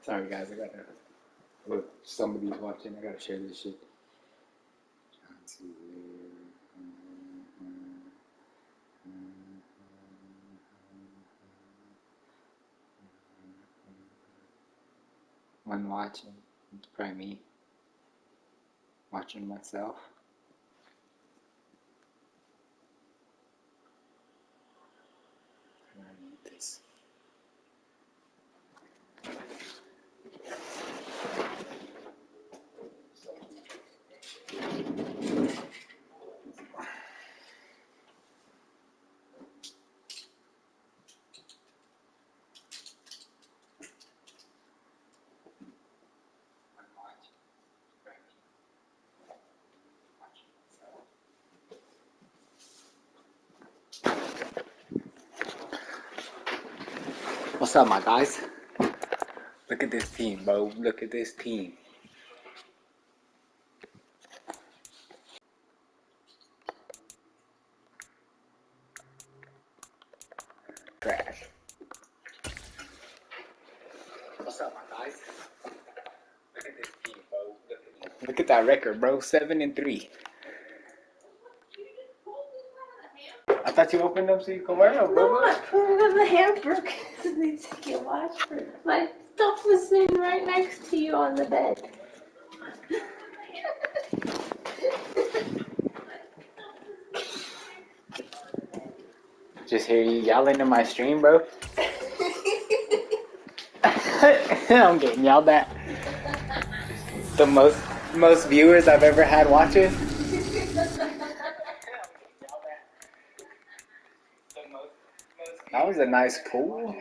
Sorry guys, I gotta look. Somebody's watching. I gotta share this shit. One watching. It's probably me watching myself. I need this. What's up, my guys? Look at this team, bro. Look at this team. Trash. What's up, my guys? Look at this team, bro. Look at that record, bro. 7-3. I thought you opened them so you could wear them, bro. No, I put it in the hamper because they take your watch for it. My stuff was sitting right next to you on the bed. Just hear you yelling in my stream, bro. I'm getting yelled at. The most viewers I've ever had watching. That was a nice pool.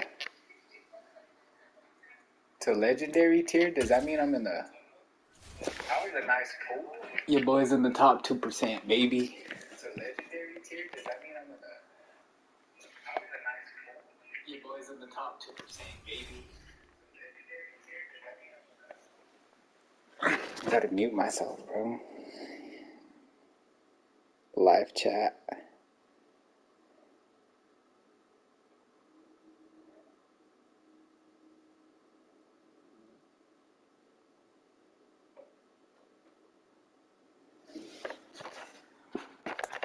To legendary tier? Does that mean I'm in the... That was a nice pool. Your boy's in the top 2%, baby. To legendary tier? Does that mean I'm in the... That was a nice pool. Your boy's in the top 2%, baby. Gotta mute myself, bro. Live chat.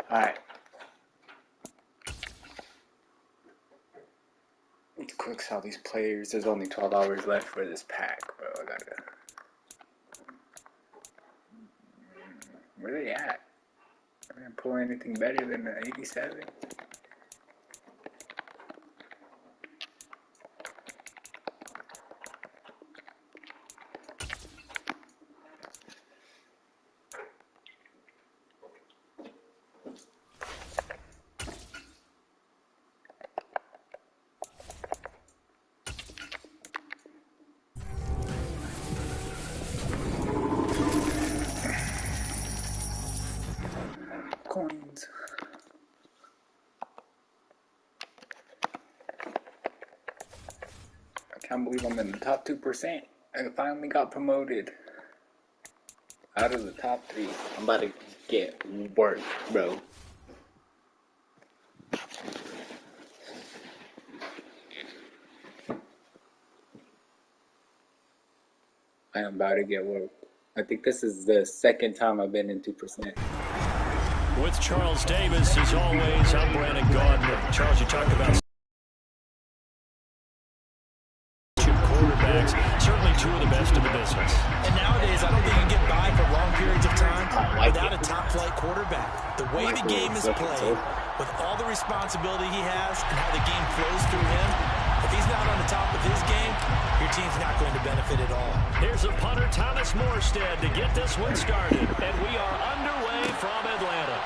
Alright. Let's quick sell these players. There's only 12 hours left for this pack, bro. I gotta... Where they at? I didn't pull anything better than the 87. Coins. I can't believe I'm in the top 2%. I finally got promoted out of the top 3. I'm about to get work, bro. I am about to get work. I think this is the second time I've been in 2%. With Charles Davis, as always, I'm Brandon Gardner. Charles, you talked about two quarterbacks, certainly two of the best in the business. And nowadays, I don't think you can get by for long periods of time without a top-flight quarterback. The way the game is played, with all the responsibility he has and how the game flows through him, if he's not on the top of his game, your team's not going to benefit at all. Here's a punter, Thomas Morstead, to get this one started. And we are underway from Atlanta.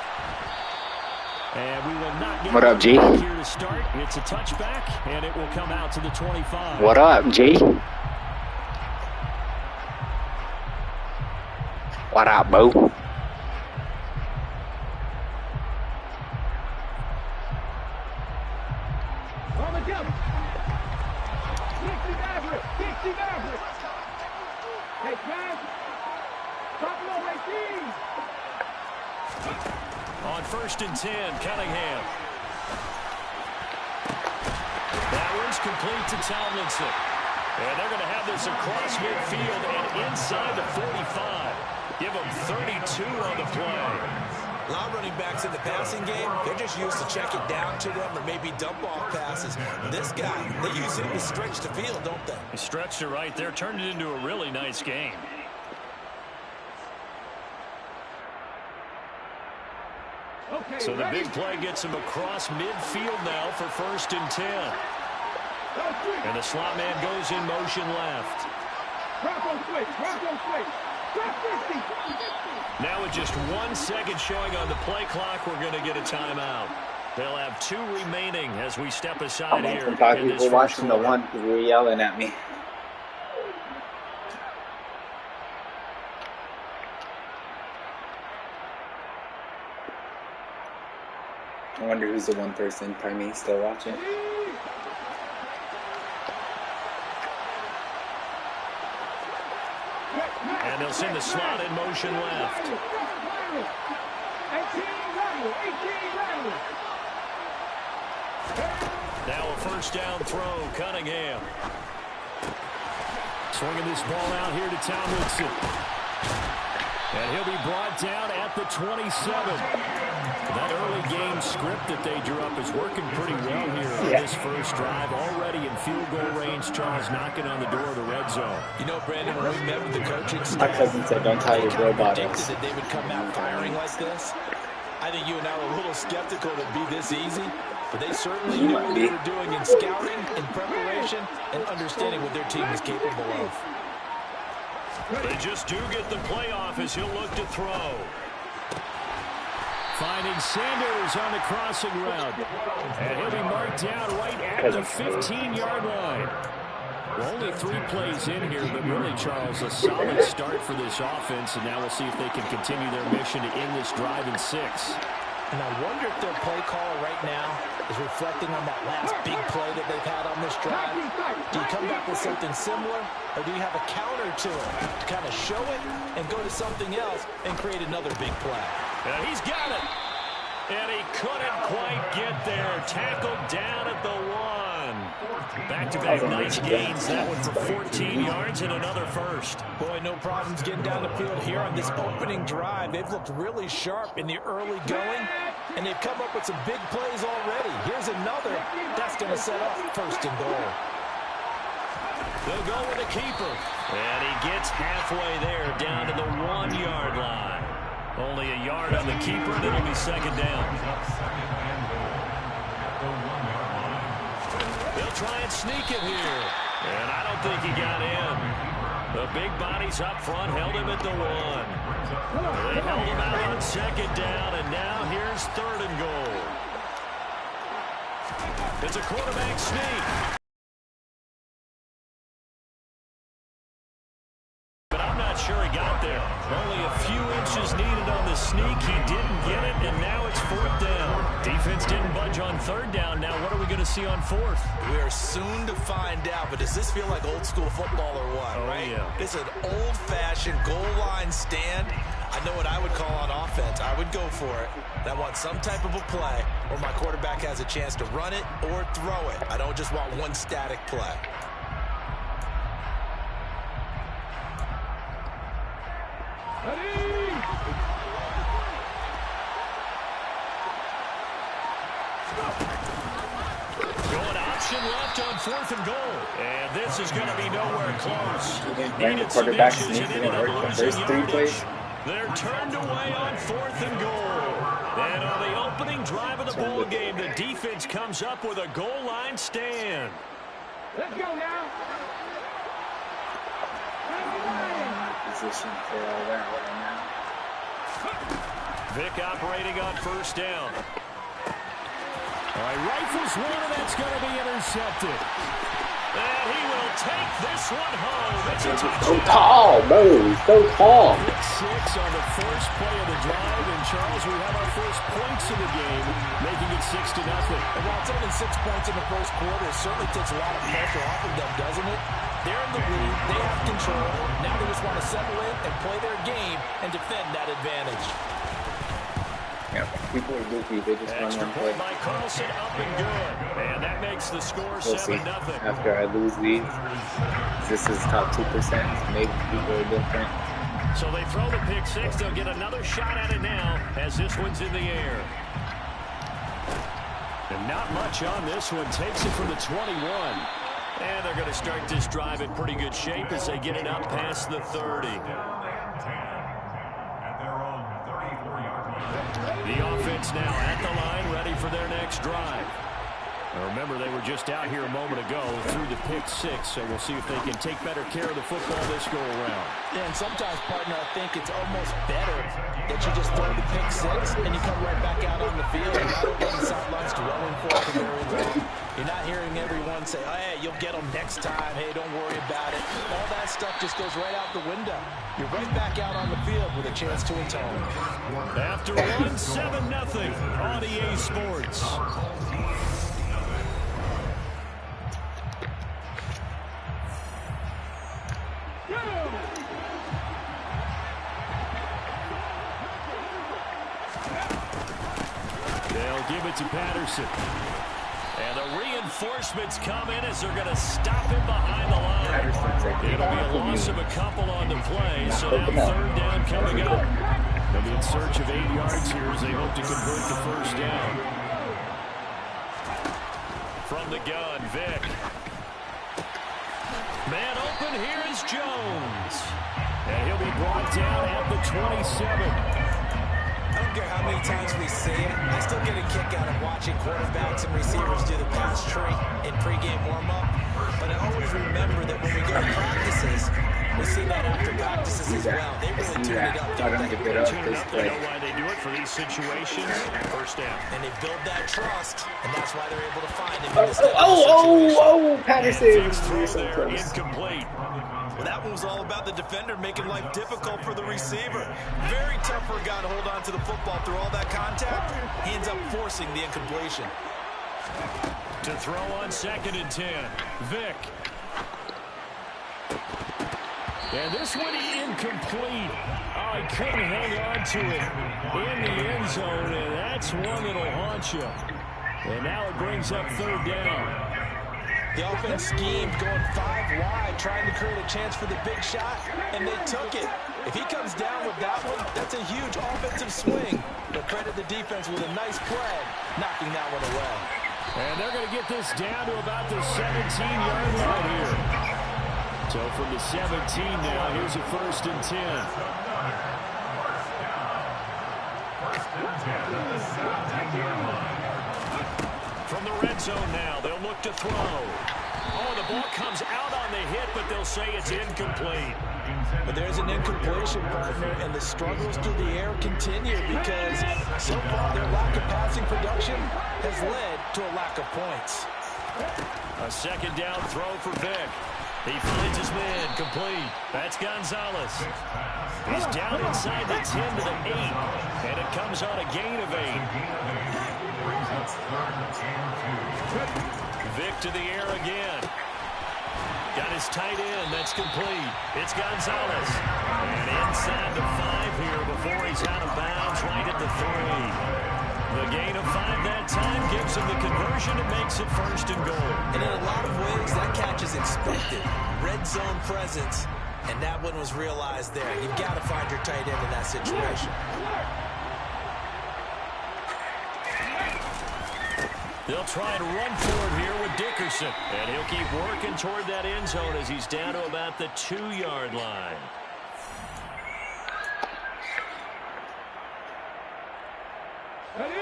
And we will not get what up, G? Here to start. It's a touchback, and it will come out to the 25. What up, G? What up, bro? On 1st and 10, Cunningham. That one's complete to Tomlinson. And they're going to have this across midfield and inside the 45. Give them 32 on the play. A lot of running backs in the passing game, they're just used to check it down to them or maybe dump off passes. This guy, they use him to stretch the field, don't they? He stretched it right there, turned it into a really nice game. So the big play gets him across midfield now for 1st and 10. And the slot man goes in motion left. Now with just 1 second showing on the play clock, we're going to get a timeout. They'll have 2 remaining as we step aside here. Some 5 people watching the one who were yelling at me. I wonder who's the one person, probably me, still watching. And they'll send the slot in motion left. Now a 1st down throw, Cunningham. Swinging this ball out here to Tomlinson. And he'll be brought down at the 27. That early game script that they drew up is working pretty well here on this first drive. Already in field goal range, Charles knocking on the door of the red zone. You know, Brandon, when we met with the coaching staff, my cousin said, don't tell your robot us. That they would come out firing like this. I think you and I were a little skeptical to be this easy, but they certainly knew what they were doing in scouting, in preparation, and understanding what their team was capable of. They just do get the play off as he'll look to throw. Finding Sanders on the crossing route. And he'll be marked down right at the 15-yard line. Well, only 3 plays in here, but really, Charles, a solid start for this offense. And now we'll see if they can continue their mission to end this drive in 6. And I wonder if their play caller right now is reflecting on that last big play that they've had on this drive. Do you come back with something similar, or do you have a counter to it to kind of show it and go to something else and create another big play? And he's got it. And he couldn't quite get there. Tackled down at the 1. Back-to-back nice gains. That one for 14 yards and another first. Boy, no problems getting down the field here on this opening drive. They've looked really sharp in the early going, and they've come up with some big plays already. Here's another. That's going to set up 1st and goal. They'll go with the keeper. And he gets halfway there down to the 1-yard line. Only a yard on the keeper, and it'll be 2nd down. They'll try and sneak it here. And I don't think he got in. The big bodies up front held him at the 1. They held him out on 2nd down, and now here's 3rd and goal. It's a quarterback sneak. Sure he got there. Only a few inches needed on the sneak. He didn't get it, and now it's 4th down. Defense didn't budge on 3rd down. Now what are we going to see on 4th? We are soon to find out, but does this feel like old school football or what, right? Yeah. It's an old-fashioned goal line stand. I know what I would call on offense. I would go for it. I want some type of a play where my quarterback has a chance to run it or throw it. I don't just want one static play. Going option left on 4th and goal. And this is going to be nowhere close. The quarterback sneak didn't work the first 3 plays. They're turned away on 4th and goal. And on the opening drive of the ball game, the defense comes up with a goal line stand. Let's go now. Position for all that right now. Vic operating on 1st down. All right, rifles one, and that's going to be intercepted. And he will take this one home. It's a touchdown. So tall, bro. So tall. Pick 6 on the first play of the drive. And, Charles, we have our first points in the game, making it 6-0. And while it's only 6 points in the first quarter, it certainly takes a lot of pressure off of them, doesn't it? They're in the lead. They have control. Now they just want to settle in and play their game and defend that advantage. Yeah, people are goofy. They just run one play. By Carlson, up and good. And that makes the score 7-0. After I lose these, this is top 2%. Maybe people are different. So they throw the pick six. They'll get another shot at it now as this one's in the air. And not much on this one. Takes it from the 21. And they're going to start this drive in pretty good shape as they get it up past the 30. The offense now at the line, ready for their next drive. Now remember, they were just out here a moment ago through the pick six, so we'll see if they can take better care of the football this go-around. Yeah, and sometimes, partner, I think it's almost better that you just throw the pick six and you come right back out on the field. You're not getting sidelines dwelling for it very long. You're not hearing everyone say, oh, hey, you'll get them next time. Hey, don't worry about it. All that stuff just goes right out the window. You're right back out on the field with a chance to atone. After one, 7-0 on EA Sports. They'll give it to Patterson. And the reinforcements come in as they're going to stop him behind the line. It'll be a loss of a couple on the play, so now third down coming up. They'll be in search of 8 yards here as they hope to convert the first down. From the gun, Vick. Man open, here is Jones. And he'll be brought down at the 27. I don't care how many times we see it. I still get a kick out of watching quarterbacks and receivers do the pass tree in pregame warm-up. But I always remember that when we go to practices, we see that after practices as well. They really tune it up. They know why they do it for these situations. First down. And they build that trust, and that's why they're able to find him in this type of situation. Patterson. Throw there, incomplete. Well, that one was all about the defender making life difficult for the receiver. Very tough for a guy to hold on to the football through all that contact. He ends up forcing the incompletion. To throw on 2nd and 10. Vick. And this one incomplete. Oh, he couldn't hang on to it in the end zone, and that's one that'll haunt you. And now it brings up third down. The offense schemed going 5 wide, trying to create a chance for the big shot, and they took it. If he comes down with that one, that's a huge offensive swing. But credit the defense with a nice play, knocking that one away. And they're going to get this down to about the 17-yard line here. So from the 17 now, here's a 1st and 10. From the red zone now, they'll look to throw. Oh, the ball comes out on the hit, but they'll say it's incomplete. But there's an incompletion, partner, and the struggles through the air continue because so far their lack of passing production has led to a lack of points. A 2nd down throw for Vick. He finds his man, complete. That's Gonzalez. He's down inside the 10 to the 8, and it comes on a gain of 8. Vick to the air again. Got his tight end. That's complete. It's Gonzalez. And inside the 5 here before he's out of bounds right at the 3. The gain of 5 that time gives him the conversion. It makes it 1st and goal. And in a lot of ways, that catch is expected. Red zone presence. And that one was realized there. You've got to find your tight end in that situation. They'll try to run for it here with Dickerson. And he'll keep working toward that end zone as he's down to about the 2-yard line.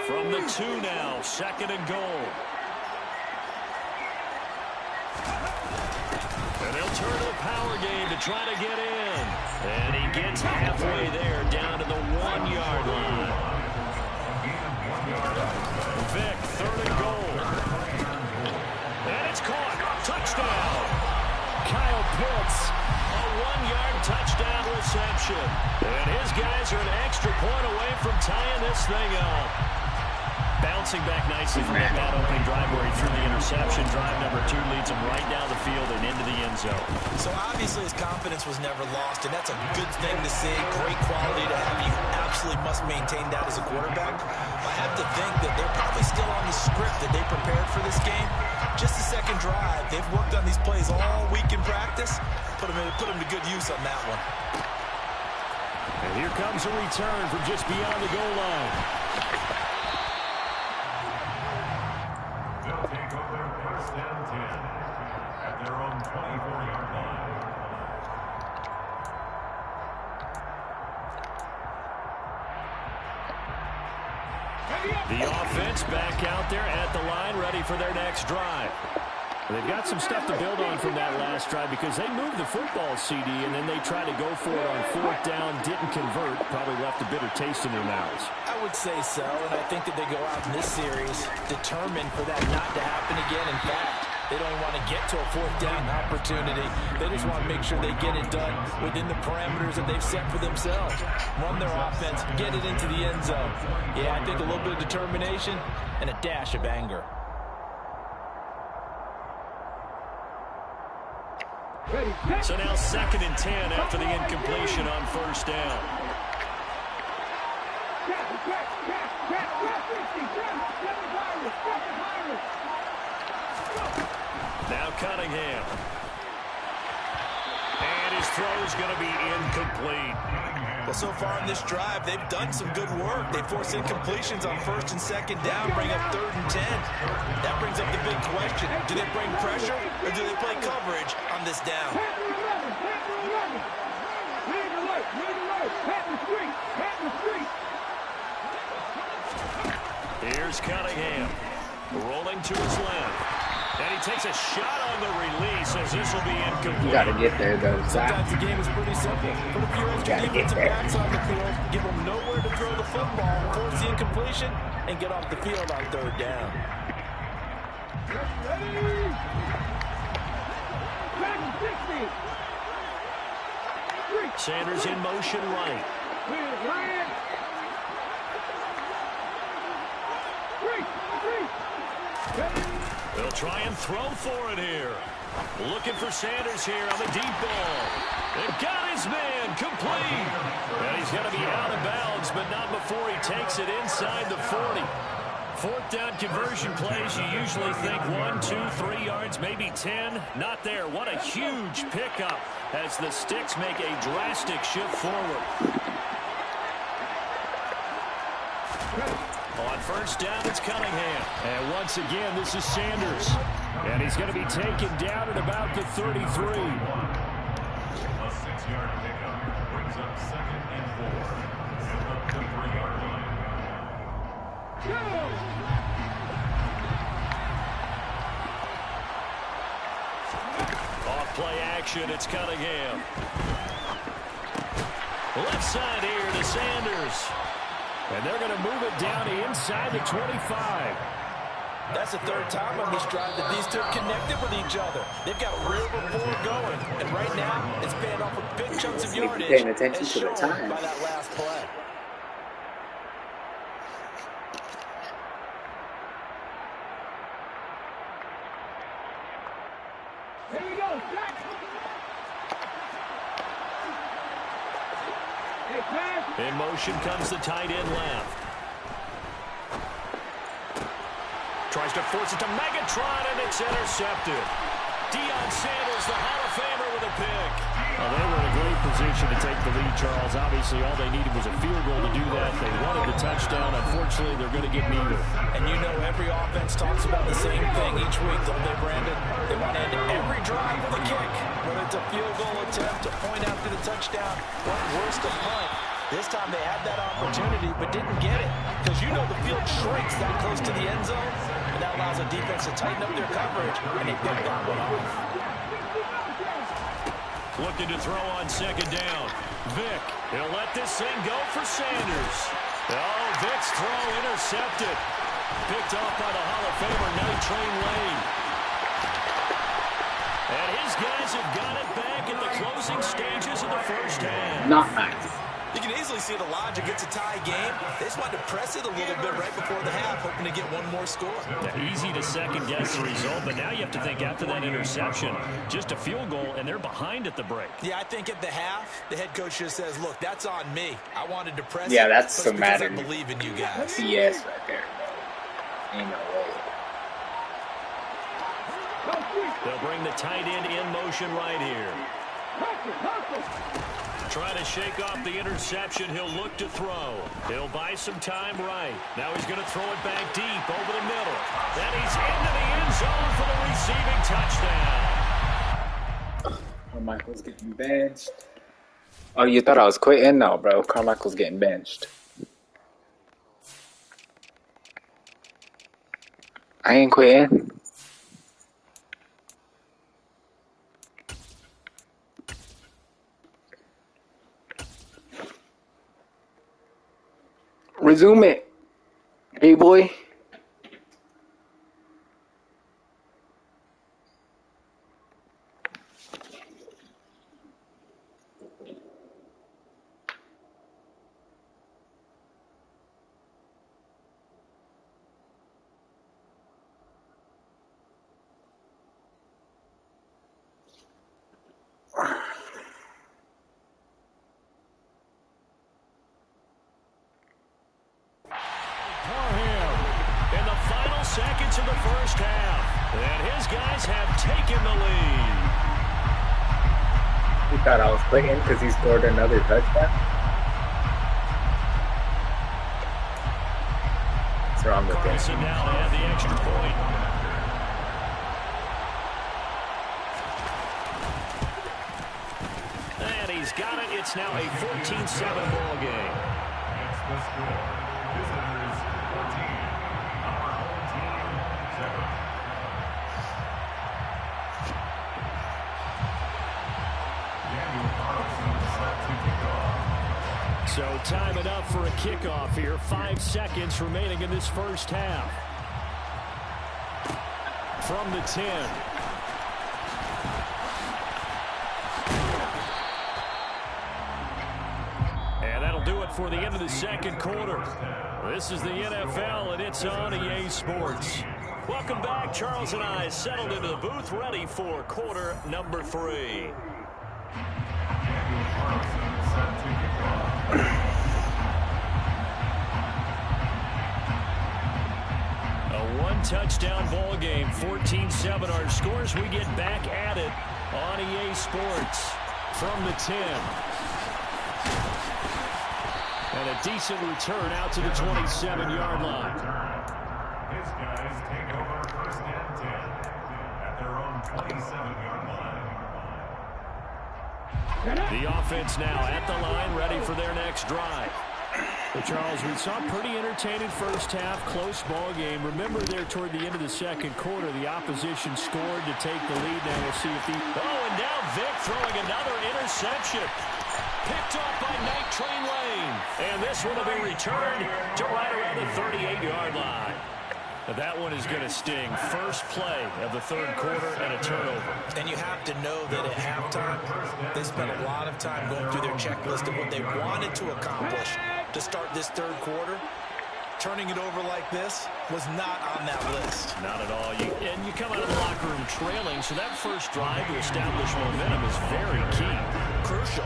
From the 2 now, 2nd and goal. And they'll turn to the power game to try to get in. And he gets halfway there, down to the 1-yard line. Vick, 3rd and goal. And it's caught. Touchdown. Kyle Pitts, a 1-yard touchdown reception. And his guys are an extra point away from tying this thing up. Bouncing back nicely from that opening drive where he threw the interception. Drive number 2 leads him right down the field and into the end zone. So obviously his confidence was never lost, and that's a good thing to see. Great quality to have. You absolutely must maintain that as a quarterback. I have to think that they're probably still on the script that they prepared for this game. Just the second drive. They've worked on these plays all week in practice. Put them to good use on that one. And here comes a return from just beyond the goal line. They'll take over first and 10 at their own 24-yard line. The offense back out there at the line, ready for their next drive. They've got some stuff to build on from that last drive because they moved the football, CD, and then they tried to go for it on 4th down, didn't convert, probably left a bitter taste in their mouths. I would say so, and I think that they go out in this series determined for that not to happen again. In fact, they don't want to get to a 4th down opportunity. They just want to make sure they get it done within the parameters that they've set for themselves. Run their offense, get it into the end zone. Yeah, I think a little bit of determination and a dash of anger. So now 2nd and 10 after the incompletion on 1st down. Now Cunningham. And his throw is going to be incomplete. Well, so far in this drive, they've done some good work. They force incompletions on 1st and 2nd down, bring up 3rd and 10. That brings up the big question. Do they bring pressure or do they play coverage on this down? Here's Cunningham. Rolling to his left. And he takes a shot on the release as this will be incomplete. You gotta get there, though. Sometimes the game is pretty simple. Put a few extra defensive backs on the field, give them nowhere to throw the football, force the incompletion, and get off the field on 3rd down. Sanders in motion right. They'll try and throw for it here. Looking for Sanders here on the deep ball. They've got his man complete. And he's going to be out of bounds, but not before he takes it inside the 40. 4th down conversion plays, you usually think 1, 2, 3 yards, maybe 10. Not there. What a huge pickup as the Sticks make a drastic shift forward. On 1st down, it's Cunningham. And once again, this is Sanders. And he's going to be taken down at about the 33. A 6-yard pickup brings up 2nd and 4 at the 3-yard line. Off play action, it's Cunningham. Left side here to Sanders. And they're going to move it down inside the 25. That's the 3rd time on this drive that these two have connected with each other. They've got real rapport going. And right now, it's paying off with big chunks of yardage. Paying attention to the time. By that last play. Here we go, Jack. In motion comes the tight end left. Tries to force it to Megatron, and it's intercepted. Deion Sanders, the Hall of Famer, with a pick. Well, they were in a great position to take the lead, Charles. Obviously, all they needed was a field goal to do that. They wanted the touchdown. Unfortunately, they're going to get neither. And you know every offense talks about the same thing each week, don't they, Brandon? They want to end every drive with a kick, whether it's a field goal attempt, a point after the touchdown, or worse, a punt. This time they had that opportunity but didn't get it because you know the field shrinks that close to the end zone, and that allows a defense to tighten up their coverage, and they picked that one off. Looking to throw on 2nd down. Vick, he'll let this thing go for Sanders. Oh, Vick's throw intercepted. Picked off by the Hall of Famer, Night Train Lane. And his guys have got it back in the closing stages of the 1st half. Not nice. You can easily see the logic. It's a tie game. They just wanted to press it a little bit right before the half, hoping to get one more score. Yeah, easy to second-guess the result, but now you have to think after that interception, just a field goal, and they're behind at the break. Yeah, I think at the half, the head coach just says, look, that's on me. I wanted to press yeah, it, that's but some Madden. I believe in you guys. BS right there, bro. Ain't no way. They'll bring the tight end in motion right here. Trying to shake off the interception. He'll look to throw. He'll buy some time right. Now he's going to throw it back deep over the middle. Then he's into the end zone for the receiving touchdown. Carmichael's getting benched. Oh, you thought I was quitting? No, bro. Carmichael's getting benched. I ain't quitting. Resume it, hey boy. Seconds of the first half, and his guys have taken the lead. He thought I was quitting because he scored another touchdown. What's wrong with Carlson him? now to add the extra point. And he's got it. It's now a 14-7 ball game. That's the score. Visitors 14. So time enough for a kickoff here. 5 seconds remaining in this first half. From the 10. And that'll do it for the end of the second quarter. This is the NFL, and it's on EA Sports. Welcome back. Charles and I settled into the booth, ready for quarter number 3. A one-touchdown ball game, 14-7. Our scores, we get back at it on EA Sports from the 10. And a decent return out to the 27-yard line. His guys take over first and 10 at their own 27-yard line. The offense now at the line, ready for their next drive. Well, Charles, we saw a pretty entertaining first half, close ball game. Remember there toward the end of the second quarter, the opposition scored to take the lead. Now we'll see if the... Oh, and now Vic throwing another interception. Picked off by Night Train Lane. And this one will be returned to right around the 38-yard line. Now that one is going to sting. First play of the third quarter and a turnover. And you have to know that at halftime, they spent a lot of time going through their checklist of what they wanted to accomplish to start this third quarter. Turning it over like this was not on that list. Not at all. And you come out of the locker room trailing, so that first drive to establish momentum is very key. Crucial.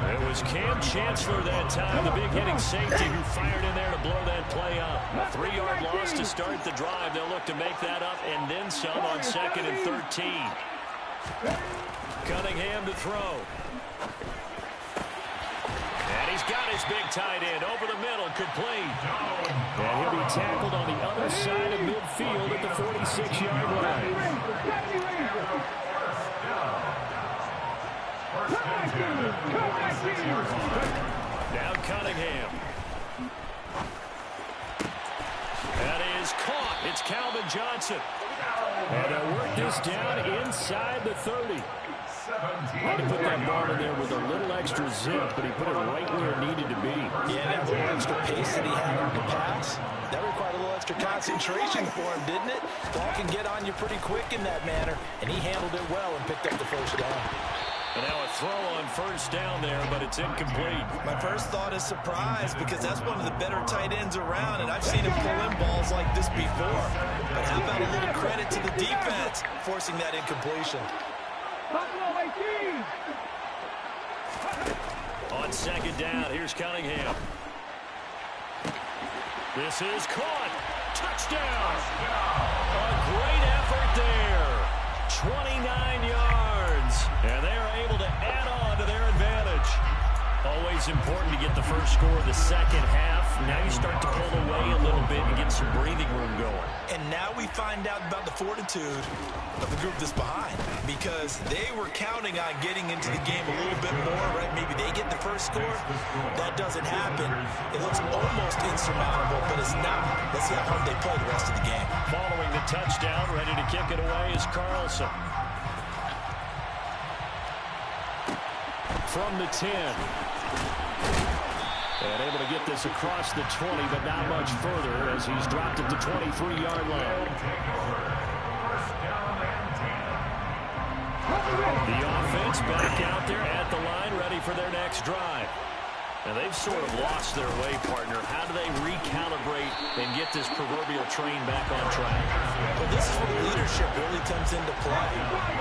It was Cam Chancellor that time, the big hitting safety who fired in there to blow that play up. A 3-yard loss to start the drive. They'll look to make that up and then some on 2nd and 13. Cunningham to throw. And he's got his big tight end over the middle, complete. And he'll be tackled on the other side of midfield at the 46-yard line. Now Cunningham. That is caught. It's Calvin Johnson. And they'll work this down inside the 30. Had to put that ball in there with a little extra zip, but he put it right where it needed to be. Yeah, that little extra pace that he had on the pass, that required a little extra concentration for him, didn't it? Ball can get on you pretty quick in that manner, and he handled it well and picked up the first down. And now a throw on first down there, but it's incomplete. My first thought is surprise because that's one of the better tight ends around, and I've seen him pull in balls like this before. But how about a little credit to the defense forcing that incompletion? On second down, here's Cunningham. This is caught. Touchdown. A great effort there. 29 yards. And they are able to add on to their advantage. Always important to get the first score of the second half. Now you start to pull away a little bit and get some breathing room going. And now we find out about the fortitude of the group that's behind, because they were counting on getting into the game a little bit more, right? Maybe they get the first score. That doesn't happen. It looks almost insurmountable, but it's not. Let's see how hard they play the rest of the game. Following the touchdown, ready to kick it away is Carlson. From the 10. And able to get this across the 20, but not much further as he's dropped at the 23-yard line. The offense back out there at the line, ready for their next drive. And they've sort of lost their way, partner. How do they recalibrate and get this proverbial train back on track? Well, this is where leadership really comes into play.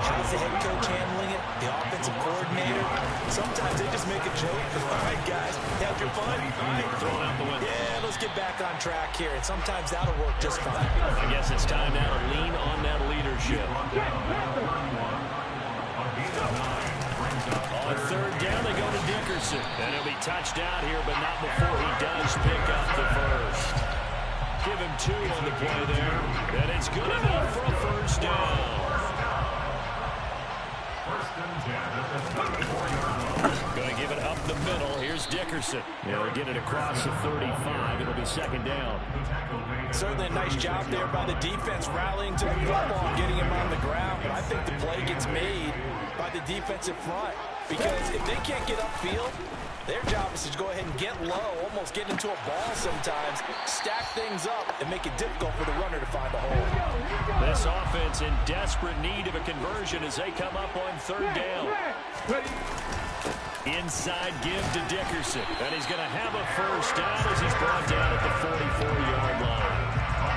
How's the head coach handling it? The offensive coordinator? Sometimes they just make a joke. All right, guys, have your fun. All right, throw it out the window. Yeah, let's get back on track here. And sometimes that'll work just fine. I guess it's time now to lean on that leadership. On third down, they go to Dickerson. And he'll be touched out here, but not before he does pick up the first. Give him 2 on the play there. And it's good enough for a first down. Going to give it up the middle. Here's Dickerson. They'll get it across the 35. It'll be second down. Certainly a nice job there by the defense rallying to the football and getting him on the ground. But I think the play gets made by the defensive front, because if they can't get upfield, their job is to go ahead and get low, almost get into a ball sometimes, stack things up, and make it difficult for the runner to find a hole. This offense in desperate need of a conversion as they come up on third down. Inside give to Dickerson, and he's going to have a first down as he's brought down at the 44-yard line.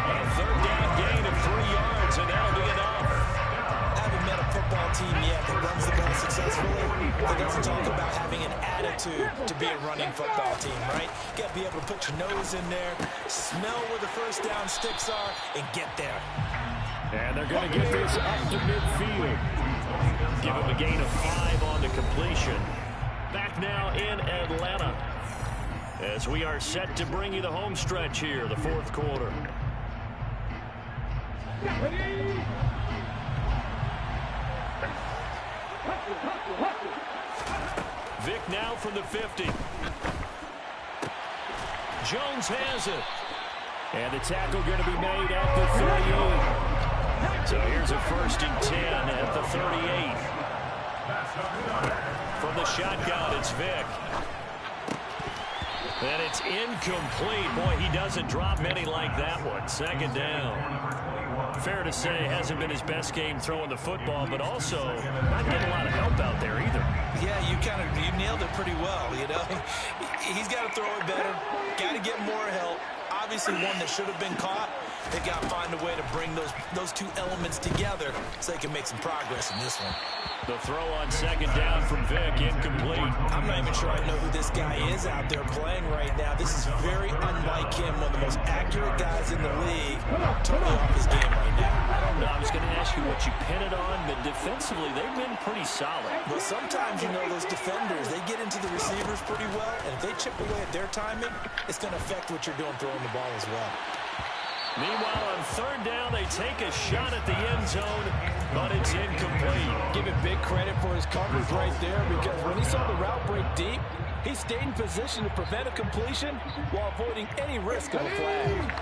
A third down gain of 3 yards, and that'll be enough. Met a football team yet that runs the ball successfully. It doesn't talk about having an attitude to be a running football team, right? You got to be able to put your nose in there, smell where the first down sticks are, and get there. And they're going to get this up to midfield. Give him a gain of 5 on the completion. Back now in Atlanta as we are set to bring you the home stretch here, the fourth quarter. Vic now from the 50. Jones has it. And the tackle going to be made at the 38. So here's a 1st and 10 at the 38. From the shotgun, it's Vic. And it's incomplete. Boy, he doesn't drop many like that one. Second down. Fair to say, hasn't been his best game throwing the football, but also not getting a lot of help out there either. Yeah, you nailed it pretty well, you know. He's got to throw it better, got to get more help. Obviously one that should have been caught. They got to find a way to bring those two elements together so they can make some progress in this one. The throw on second down from Vic, incomplete. I'm not even sure I know who this guy is out there playing right now. This is very unlike him, one of the most accurate guys in the league. Totally off his game right now. I don't know. I was going to ask you what you pin it on, but defensively they've been pretty solid. Well, sometimes, you know, those defenders, they get into the receivers pretty well, and if they chip away at their timing, it's going to affect what you're doing throwing the ball as well. Meanwhile, on third down, they take a shot at the end zone, but it's incomplete. Give him big credit for his coverage right there, because when he saw the route break deep, he stayed in position to prevent a completion while avoiding any risk of a flag.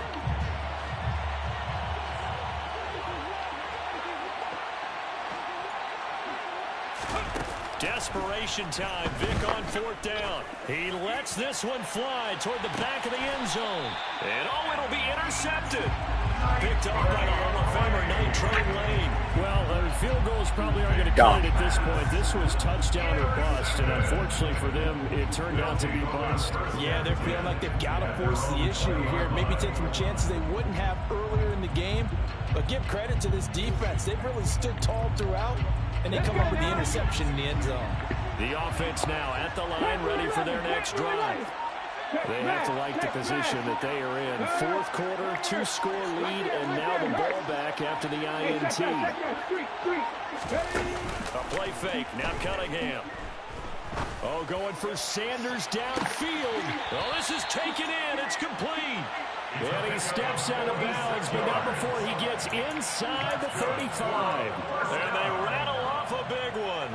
Desperation time. Vic on fourth down. He lets this one fly toward the back of the end zone. And it'll be intercepted. Picked off by the Hall of Famer, Trey Lane. Well, field goals probably aren't going to count at this point. This was touchdown or bust, and unfortunately for them, it turned out to be bust. Yeah, they're feeling like they've got to force the issue here. Maybe take some chances they wouldn't have earlier in the game. But give credit to this defense. They've really stood tall throughout, and they come up with the interception in the end zone. The offense now at the line, ready for their next drive. They have to like the position that they are in. Fourth quarter, 2-score lead, and now the ball back after the INT. A play fake, now Cunningham. Oh, going for Sanders downfield. Oh, this is taken in. It's complete. And he steps out of bounds, but not before he gets inside the 35. And they rattle off a big one.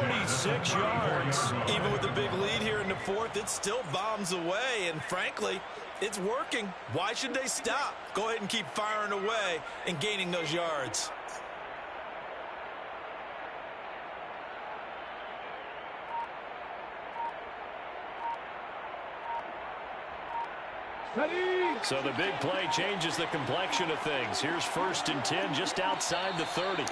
46 yards. Even with the big lead here in the fourth, it still bombs away. And frankly, it's working. Why should they stop? Go ahead and keep firing away and gaining those yards. So the big play changes the complexion of things. Here's 1st and 10 just outside the 30.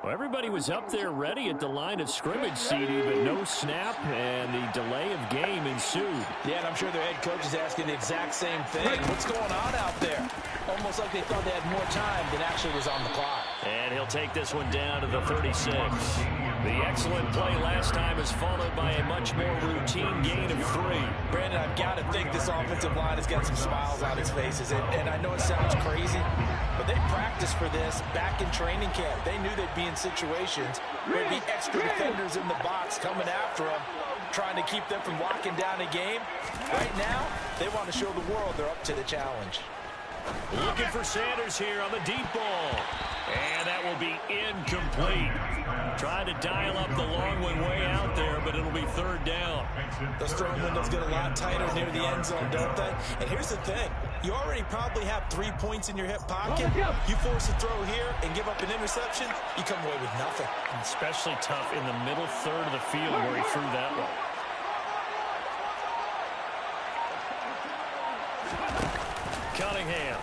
Well, everybody was up there ready at the line of scrimmage, CD, but no snap, and the delay of game ensued. Yeah, and I'm sure their head coach is asking the exact same thing. What's going on out there? Almost like they thought they had more time than actually was on the clock. And he'll take this one down to the 36. The excellent play last time is followed by a much more routine gain of 3. Brandon, I've got to think this offensive line has got some smiles on its faces. And I know it sounds crazy, but they practiced for this back in training camp. They knew they'd be in situations where there'd be extra defenders in the box coming after them, trying to keep them from locking down a game. Right now, they want to show the world they're up to the challenge. Looking for Sanders here on the deep ball. And that will be incomplete. Trying to dial up the long one way out there, but it'll be 3rd down. Those throwing windows get a lot tighter near the end zone, don't they? And here's the thing. You already probably have 3 points in your hip pocket. You force a throw here and give up an interception, you come away with nothing. Especially tough in the middle third of the field where he threw that one. Cunningham.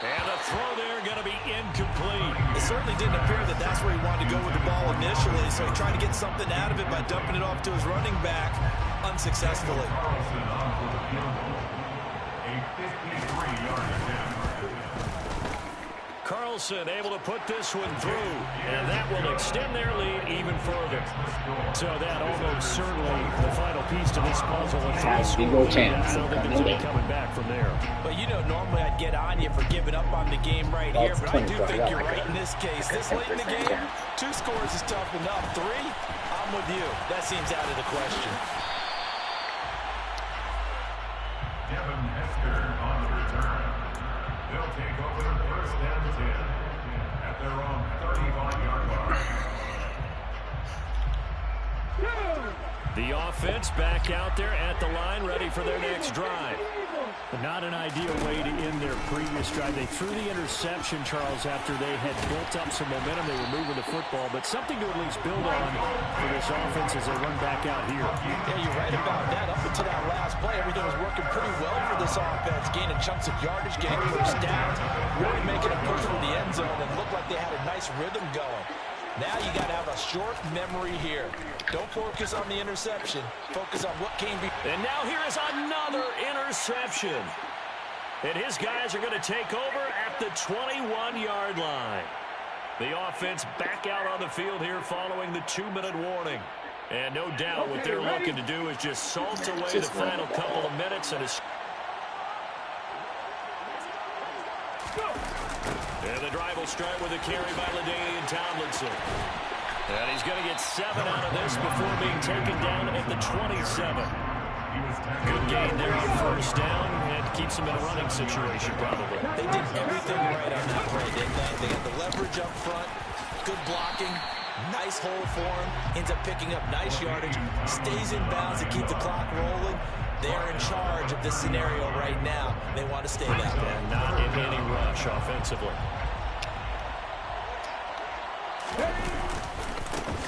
And the throw there going to be incomplete. It certainly didn't appear that that's where he wanted to go with the ball initially, so he tried to get something out of it by dumping it off to his running back unsuccessfully. Carlson able to put this one through, and that will extend their lead even further. So that almost certainly the final piece to this puzzle. Has Vigo chance. I don't think they'll be coming back from there. But you know, normally I'd get on you for giving up on the game right here, but I do think you're right in this case. This late in the game, 2 scores is tough enough. 3, I'm with you. That seems out of the question. Kevin Hester on the return. They'll take over 1st and 10 at their own 35-yard line. The offense back out there at the line, ready for their next drive. But not an ideal way to end their previous drive. They threw the interception, Charles, after they had built up some momentum. They were moving the football, but something to at least build on for this offense as they run back out here. Yeah, you're right about that. Up until that last play, everything was working pretty well for this offense, gaining chunks of yardage, getting first downs, really making a push for the end zone, and looked like they had a nice rhythm going. Now you got to have a short memory here. Don't focus on the interception. Focus on what came before. And now here is another interception. And his guys are going to take over at the 21-yard line. The offense back out on the field here following the 2-minute warning. And no doubt what they're looking to do is just salt away the final couple of minutes. And the drive will start with a carry by LaDainian Tomlinson. And he's going to get 7 out of this before being taken down at the 27. Good gain there on 1st down, and keeps him in a running situation probably. They did everything right on that play, didn't they? They got the leverage up front, good blocking, nice hole for him, ends up picking up nice yardage, stays in bounds to keep the clock rolling. They're in charge of this scenario right now. They want to stay that way. And not in any rush offensively.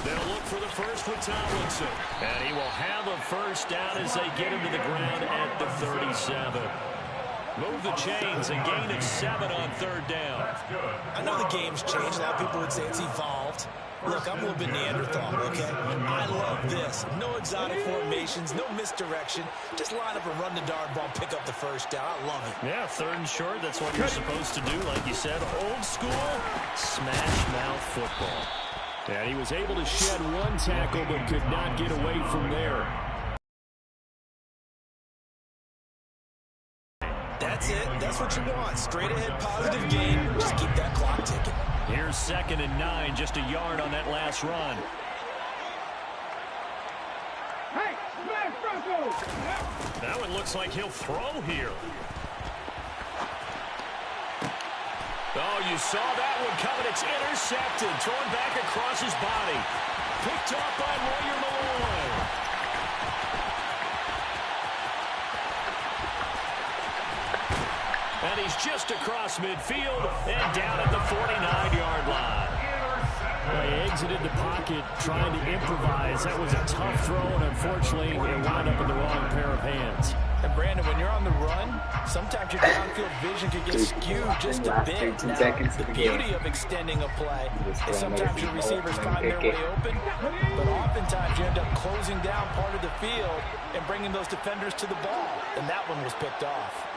The They'll look for the first with Tomlinson. And he will have a first down as they get him to the ground at the 37. Move the chains, a gain of 7 on third down. I know the game's changed. A lot of people would say it's evolved. Look, I'm a little bit Neanderthal, okay? I love this. No exotic formations, no misdirection. Just line up and run the darn ball, pick up the first down. I love it. Yeah, 3rd and short, that's what you're supposed to do. Like you said, old school, smash mouth football. And he was able to shed 1 tackle, but could not get away from there. That's it. That's what you want. Straight ahead, positive game. Just keep that clock ticking. Here's 2nd and 9, just a yard on that last run. Hey, smash Bronco! That one looks like he'll throw here. Oh, you saw that one coming. It's intercepted. Thrown back across his body. Picked off by Lawyer Malloy. And he's just across midfield and down at the 49-yard line. Well, he exited the pocket trying to improvise. That was a tough throw, and unfortunately, it wound up in the wrong pair of hands. And Brandon, when you're on the run, sometimes your downfield vision can get skewed just a bit. Now, the beauty of extending a play is sometimes your receivers find their way open, but oftentimes you end up closing down part of the field and bringing those defenders to the ball, and that one was picked off.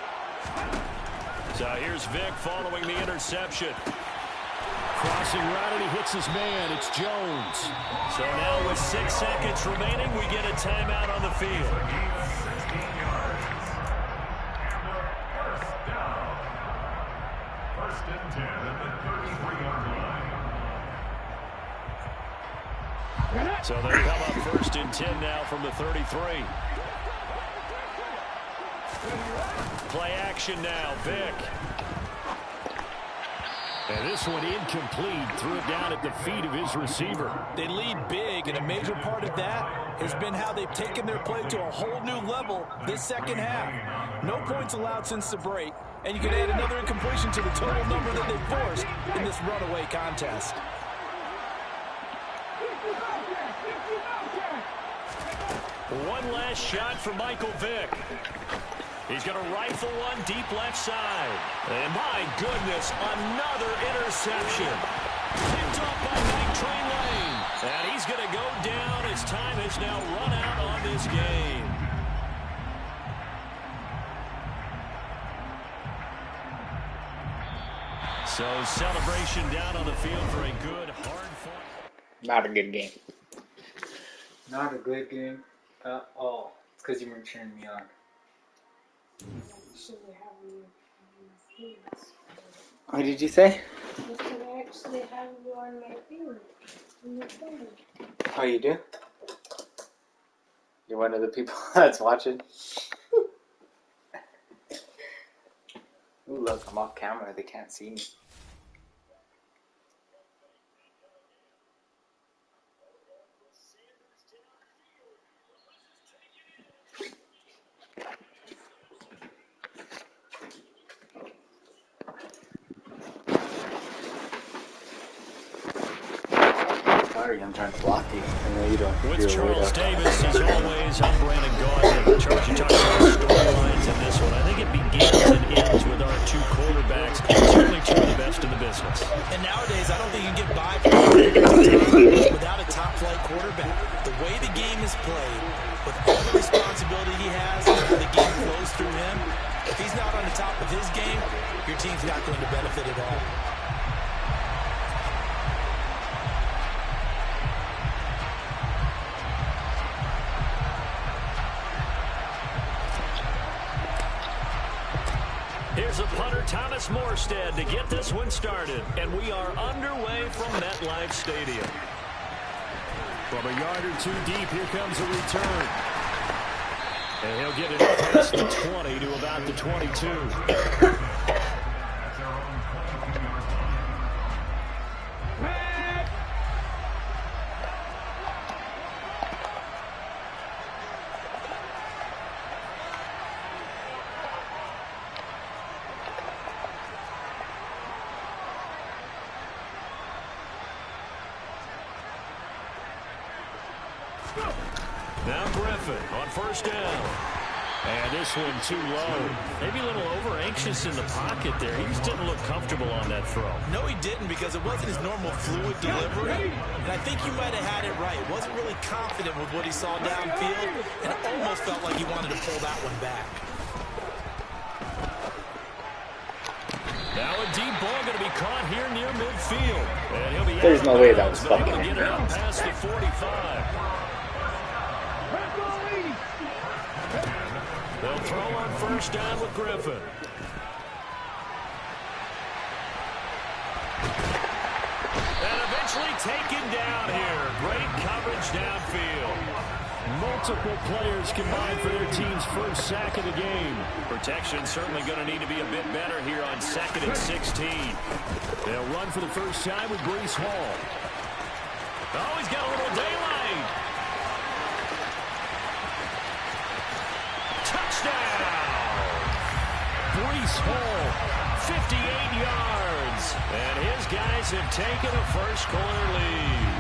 So here's Vic following the interception. Crossing right, and he hits his man. It's Jones. So now with 6 seconds remaining, we get a timeout on the field. 16 yards. And the first down. 1st and 10 at the 33-yard line. So they come up 1st and 10 now from the 33. Play action now, Vic. And this one incomplete. Threw it down at the feet of his receiver. They lead big, and a major part of that has been how they've taken their play to a whole new level this second half. No points allowed since the break, and you can add another incompletion to the total number that they forced in this runaway contest. One last shot for Michael Vick. He's going to rifle one deep left side. And my goodness, another interception. Picked off by Mike Train Lane. And he's going to go down. His time has now run out on this game. So celebration down on the field for a good, hard-fought. Not a good game. Not a good game at all. It's because you weren't cheering me on. What did you say? I actually have you on my field. Oh, you do? You're one of the people that's watching? Ooh, look, I'm off camera. They can't see me. Sorry, I'm trying to block you. I know you don't. With Charles Davis, as always, I'm Brandon Gaudin. Charles, you talked about storylines in this one. I think it begins and ends with our two quarterbacks, certainly two of the best in the business. And nowadays, I don't think you can get by for long periods of time without a top-flight quarterback. The way the game is played, with all the responsibility he has and how the game flows through him, if he's not on the top of his game, your team's not going to benefit at all. Here's a punter, Thomas Morstead, to get this one started. And we are underway from MetLife Stadium. From a yard or two deep, here comes a return. And he'll get it past the 20 to about the 22. Griffin on first down. And this one too low. Maybe a little over-anxious in the pocket there. He just didn't look comfortable on that throw. No, he didn't, because it wasn't his normal fluid delivery. And I think you might have had it right. He wasn't really confident with what he saw downfield, and it almost felt like he wanted to pull that one back. Now a deep ball going to be caught here near midfield. And he'll be There's no way that was fucking in bounds. Past the 45. They'll throw on first down with Griffin. And eventually taken down here. Great coverage downfield. Multiple players combined for their team's first sack of the game. Protection certainly going to need to be a bit better here on 2nd and 16. They'll run for the first time with Breece Hall. Oh, he's got a little daylight. Touchdown! Breece Hall, 58 yards. And his guys have taken a first-quarter lead.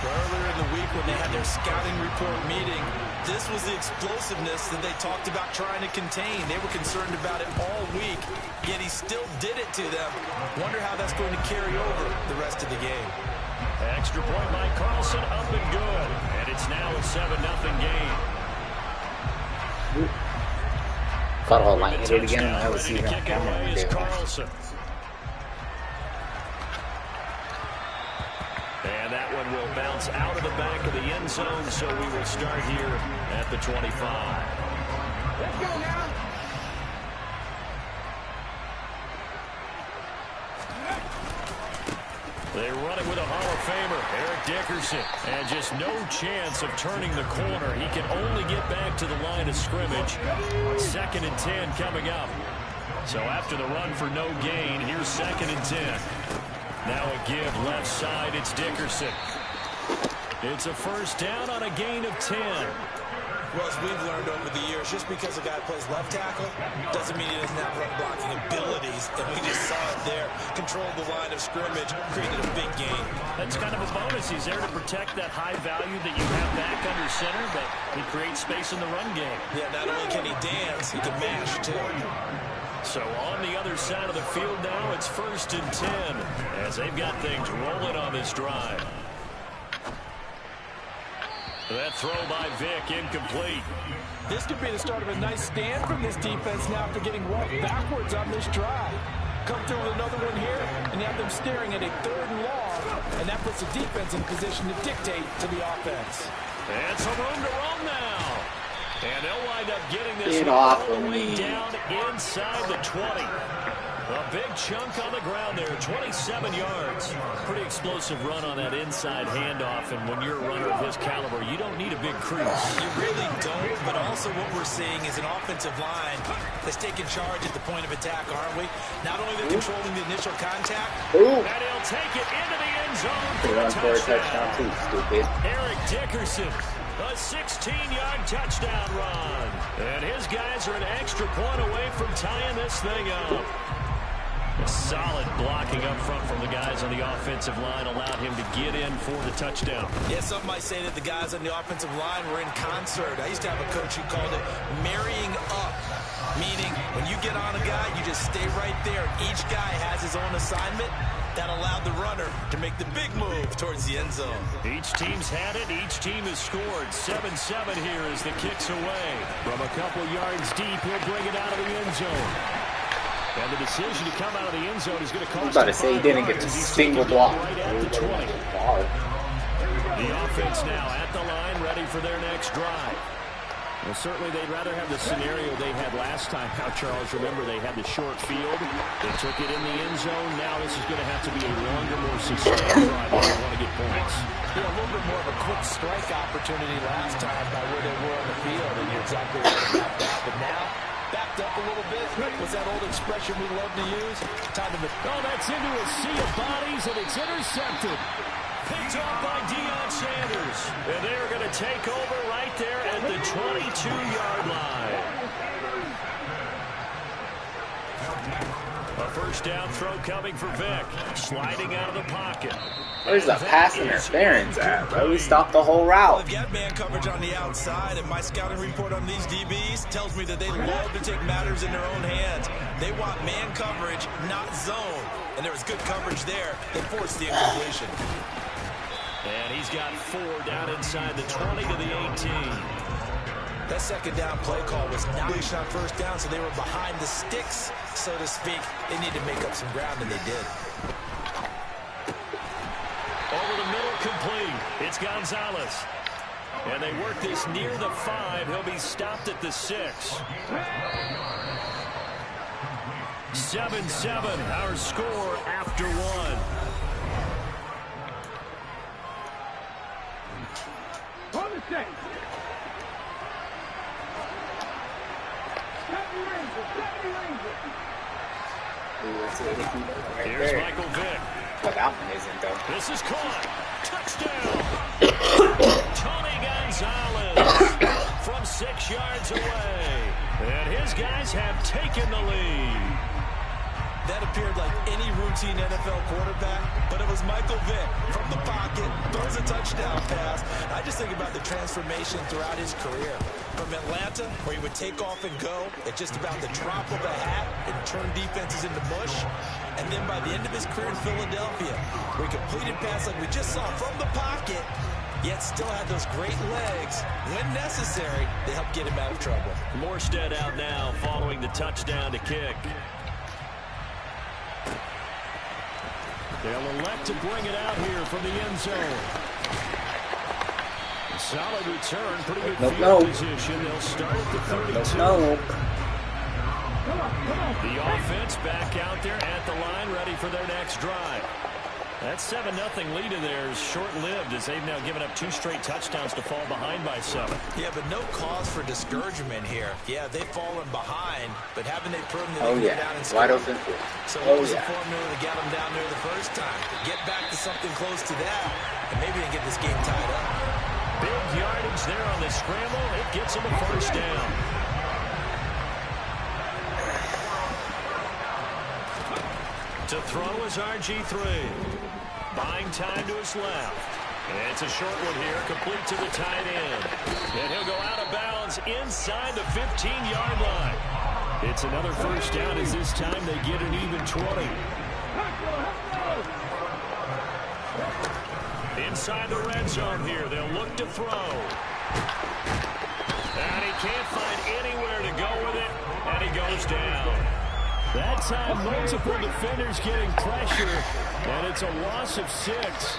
Earlier in the week when they had their scouting report meeting, this was the explosiveness that they talked about trying to contain. They were concerned about it all week, yet he still did it to them. Wonder how that's going to carry over the rest of the game. Extra point by Carlson, up and good. And it's now a 7-0 game. Thought I'll light it again and I was seeing that camera. Carlson. And that one will bounce out of the back of the end zone, so we will start here at the 25. Let's go now. They run it with a Hall of Famer, Eric Dickerson. And just no chance of turning the corner. He can only get back to the line of scrimmage. 2nd and 10 coming up. So after the run for no gain, here's 2nd and 10. Now a give left side, it's Dickerson. It's a first down on a gain of 10. Well, as we've learned over the years, just because a guy plays left tackle doesn't mean he doesn't have run blocking abilities. And we just saw it there. Controlled the line of scrimmage, created a big gain. That's kind of a bonus. He's there to protect that high value that you have back under center, but he creates space in the run game. Yeah, not only can he dance, he can mash, too. So on the other side of the field now, it's 1st and 10 as they've got things rolling on this drive. That throw by Vick, incomplete. This could be the start of a nice stand from this defense now after getting walked backwards on this drive. Come through with another one here, and you have them staring at a 3rd and long, and that puts the defense in position to dictate to the offense. And some room to run now. And they'll wind up getting this all the way down inside the 20. A big chunk on the ground there, 27 yards. Pretty explosive run on that inside handoff, and when you're a runner of his caliber, you don't need a big crease. You really don't, but also what we're seeing is an offensive line that's taking charge at the point of attack, aren't we? Not only they're controlling the initial contact, and he'll take it into the end zone for a touchdown. Too, stupid. Eric Dickerson, a 16-yard touchdown run. And his guys are an extra point away from tying this thing up. A solid blocking up front from the guys on the offensive line allowed him to get in for the touchdown. Yeah, some might say that the guys on the offensive line were in concert. I used to have a coach who called it marrying up, meaning when you get on a guy, you just stay right there. Each guy has his own assignment. That allowed the runner to make the big move towards the end zone. Each team's had it. Each team has scored. 7-7 here as the kick's away. From a couple yards deep, he'll bring it out of the end zone. And the decision to come out of the end zone is going to cost him. I was about to say he didn't get a single block. Right at the 20. The offense now at the line, ready for their next drive. Well, certainly they'd rather have the scenario they had last time. Now, Charles, remember they had the short field. They took it in the end zone. Now this is going to have to be a longer, more sustained drive if they want to get points. Yeah, a little bit more of a quick strike opportunity last time by where they were on the field, and you're exactly right about that. But now, backed up a little bit. What's that old expression we love to use? Time to... Oh, that's into a sea of bodies, and it's intercepted. Picked off by Deion Sanders. And they're going to take over right there at the 22-yard line. A first down throw coming for Vick. Sliding out of the pocket. Where's the pass interference at, bro? We stopped the whole route. Well, they've got man coverage on the outside, and my scouting report on these DBs tells me that they love to take matters in their own hands. They want man coverage, not zone. And there was good coverage there. They forced the incompletion. And he's got 4 down inside the 20 to the 18. That second down play call was not on first down, so they were behind the sticks, so to speak. They need to make up some ground, and they did. Over the middle, complete. It's Gonzalez. And they work this near the 5. He'll be stopped at the 6. 7-7, our score after 1. On the stage. Here's Michael Vick. But that one isn't, though. This is caught. Touchdown. Tony Gonzalez from 6 yards away. And his guys have taken the lead. That appeared like any routine NFL quarterback, but it was Michael Vick from the pocket, throws a touchdown pass. I just think about the transformation throughout his career. From Atlanta, where he would take off and go at just about the drop of a hat and turn defenses into mush. And then by the end of his career in Philadelphia, where he completed pass like we just saw from the pocket, yet still had those great legs. When necessary, they helped get him out of trouble. Morstead out now following the touchdown to kick. They'll elect to bring it out here from the end zone. Solid return, pretty good field position. They'll start at the 32. The offense back out there at the line, ready for their next drive. That 7-0 lead in there is short-lived as they've now given up 2 straight touchdowns to fall behind by 7. Yeah, but no cause for discouragement here. Yeah, they've fallen behind, but haven't they proven that they can get down and score? Wide open. So what was the formula to get them down there the first time? Get back to something close to that, and maybe they get this game tied up. Big yardage there on the scramble. It gets them a first down. To throw is RG3. Buying time to his left. And it's a short one here, complete to the tight end. And he'll go out of bounds inside the 15-yard line. It's another first down as this time they get an even 20. Inside the red zone here, they'll look to throw. And he can't find anywhere to go with it, and he goes down. That time, multiple defenders getting pressure, and it's a loss of 6.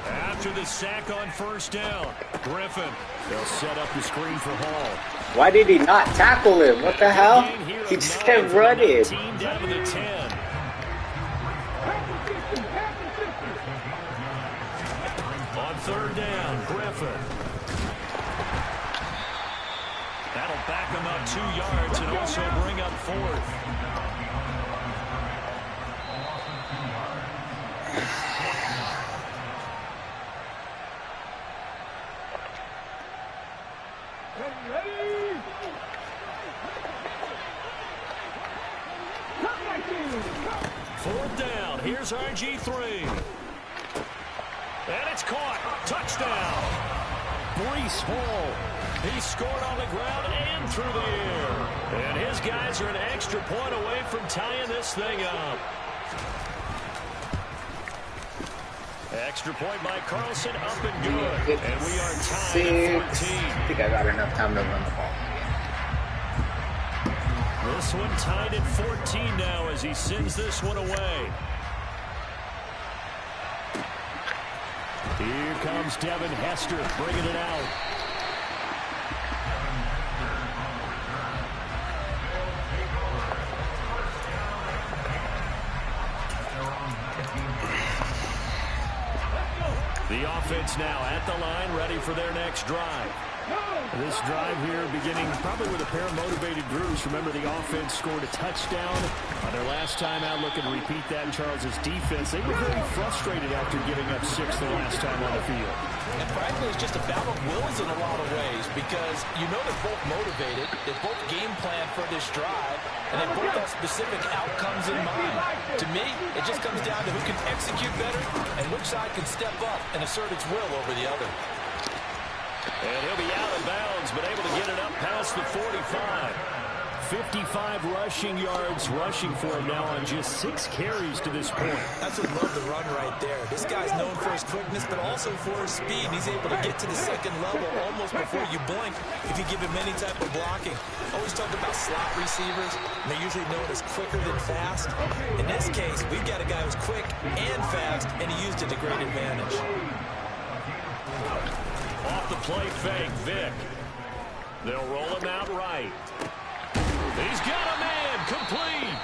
After the sack on first down, Griffin, they'll set up the screen for Hall. Why did he not tackle him? What the hell? He just kept running. Team down to the 10. On third down, Griffin. That'll back him up 2 yards and also bring up 4th. Fourth down. Here's RG3. And it's caught. Touchdown. Breece Hall. He scored on the ground and through the air. And his guys are an extra point away from tying this thing up. Extra point by Carlson, up and good. And we are tied at 14. I think I got enough time to run the ball. This one tied at 14 now as he sends this one away. Here comes Devin Hester bringing it out. The offense now at the line, ready for their next drive. This drive here beginning probably with a pair of motivated groups. Remember, the offense scored a touchdown on their last time out. Looking to repeat that in Charles's defense. They were very frustrated after giving up 6 the last time on the field. And frankly, it's just a battle of wills in a lot of ways because you know they're both motivated. They both game plan for this drive, and they both have specific outcomes in mind. To me, it just comes down to who can execute better and which side can step up and assert its will over the other. And he'll be out of bounds, but able to get it up past the 45. 55 rushing yards rushing for him now on just 6 carries to this point. That's what love the run right there. This guy's known for his quickness, but also for his speed. He's able to get to the second level almost before you blink if you give him any type of blocking. Always talk about slot receivers, and they're usually known as quicker than fast. In this case, we've got a guy who's quick and fast, and he used it to great advantage. Off the play fake, Vic. They'll roll him out right. He's got a man, complete.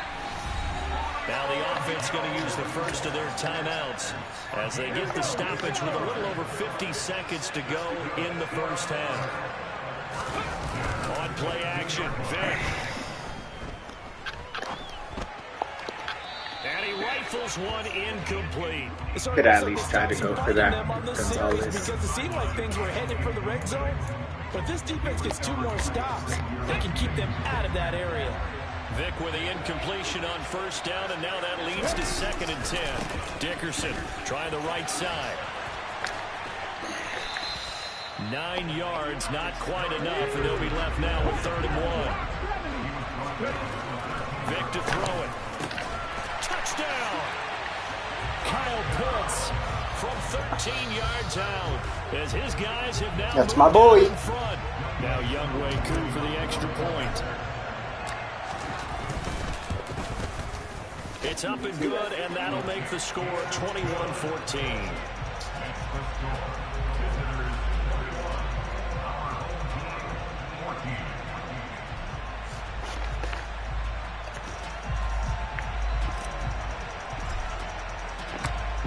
Now the offense going to use the first of their timeouts as they get the stoppage with a little over 50 seconds to go in the first half. On play action, Vic. And he rifles one incomplete. Could at least try to go for that. Because it seemed like things were headed for the red zone. But if this defense gets 2 more stops, they can keep them out of that area. Vic with the incompletion on first down, and now that leads to 2nd and 10. Dickerson trying the right side. 9 yards, not quite enough, and they'll be left now with 3rd and 1. Vic to throw it. Touchdown! Kyle Pitts from 13 yards out as his guys have now That's my boy. In front. Now Youngway coup for the extra point. It's up and good, and that'll make the score 21-14.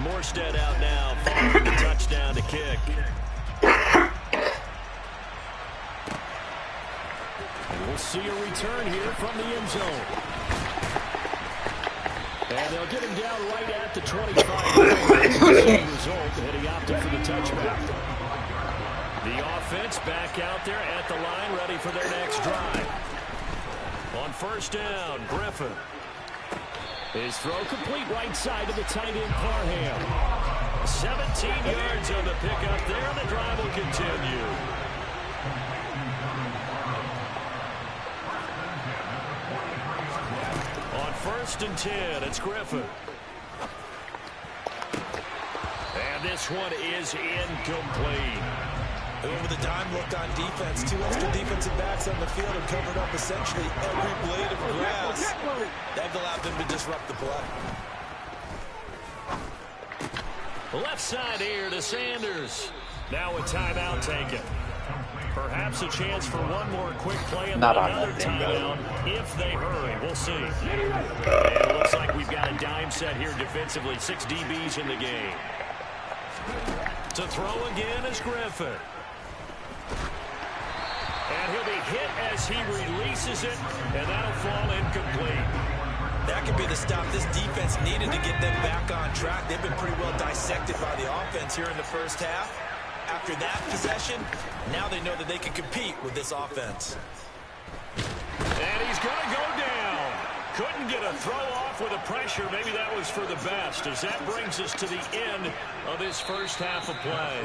Morstead out now, following the touchdown to kick. And we'll see a return here from the end zone. And they'll get him down right at the 25. Same result, and he opted for the touchback. The offense back out there at the line, ready for their next drive. On first down, Griffin. His throw complete right side to the tight end Parham. 17 yards on the pickup there, and the drive will continue. On 1st and 10, it's Griffin. And this one is incomplete. Over the dime look on defense. 2 extra defensive backs on the field and covered up essentially every blade of grass. That allowed them to disrupt the play. Left side here to Sanders. Now a timeout taken. Perhaps a chance for one more quick play and Not then on another that thing, timeout if they hurry. We'll see. And it looks like we've got a dime set here defensively. 6 DBs in the game. To throw again is Griffin. And he'll be hit as he releases it, and that'll fall incomplete. That could be the stop this defense needed to get them back on track. They've been pretty well dissected by the offense here in the first half. After that possession, now they know that they can compete with this offense. And he's going to go down. Couldn't get a throw off with the pressure. Maybe that was for the best, as that brings us to the end of this first half of play.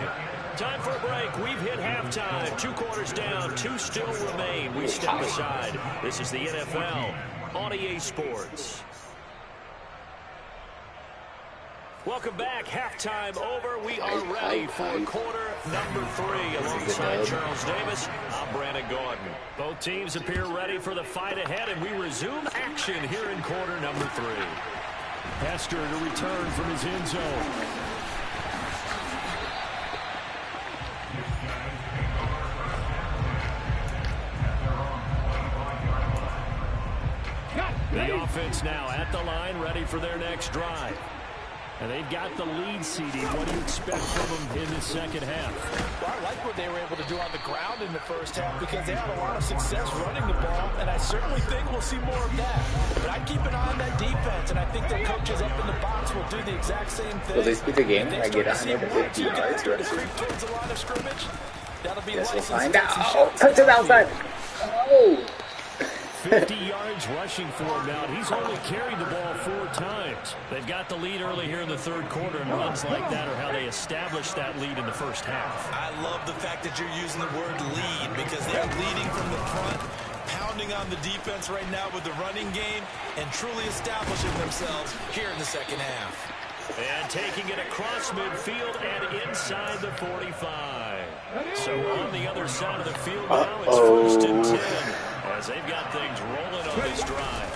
Time for a break. We've hit halftime. 2 quarters down. 2 still remain. We step aside. This is the NFL on EA Sports. Welcome back. Halftime over. We are ready for quarter number 3. Alongside Charles Davis, I'm Brandon Gordon. Both teams appear ready for the fight ahead, and we resume action here in quarter number 3. Hester to return from his end zone. The offense now at the line, ready for their next drive. And they've got the lead, CD. What do you expect from them in the second half? Well, I like what they were able to do on the ground in the first half because they had a lot of success running the ball, and I certainly think we'll see more of that. But I keep an eye on that defense, and I think their coaches up in the box will do the exact same thing. Will this be the game where I get 150 yards rushing? Towards the line of scrimmage, that'll be Yes, we'll find out. Touch it outside. Oh! 50 yards rushing for him now. He's only carried the ball 4 times. They've got the lead early here in the third quarter, and runs like that are how they established that lead in the first half. I love the fact that you're using the word lead because they're leading from the front, pounding on the defense right now with the running game, and truly establishing themselves here in the second half. And taking it across midfield and inside the 45. So on the other side of the field now, it's first and 10. As they've got things rolling on this drive.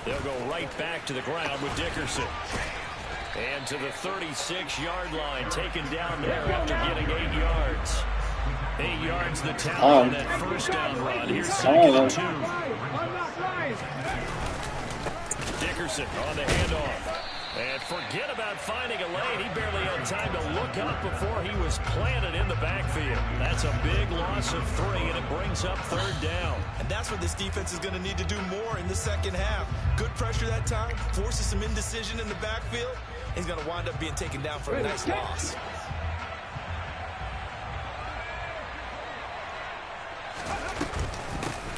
They'll go right back to the ground with Dickerson. And to the 36-yard line, taken down there after getting 8 yards. 8 yards the tally on that first down run. Here's second and 2. Dickerson on the handoff. And forget about finding a lane. He barely had time to look up before he was planted in the backfield. That's a big loss of 3, and it brings up third down. And that's what this defense is going to need to do more in the second half. Good pressure that time, forces some indecision in the backfield. He's going to wind up being taken down for a nice loss.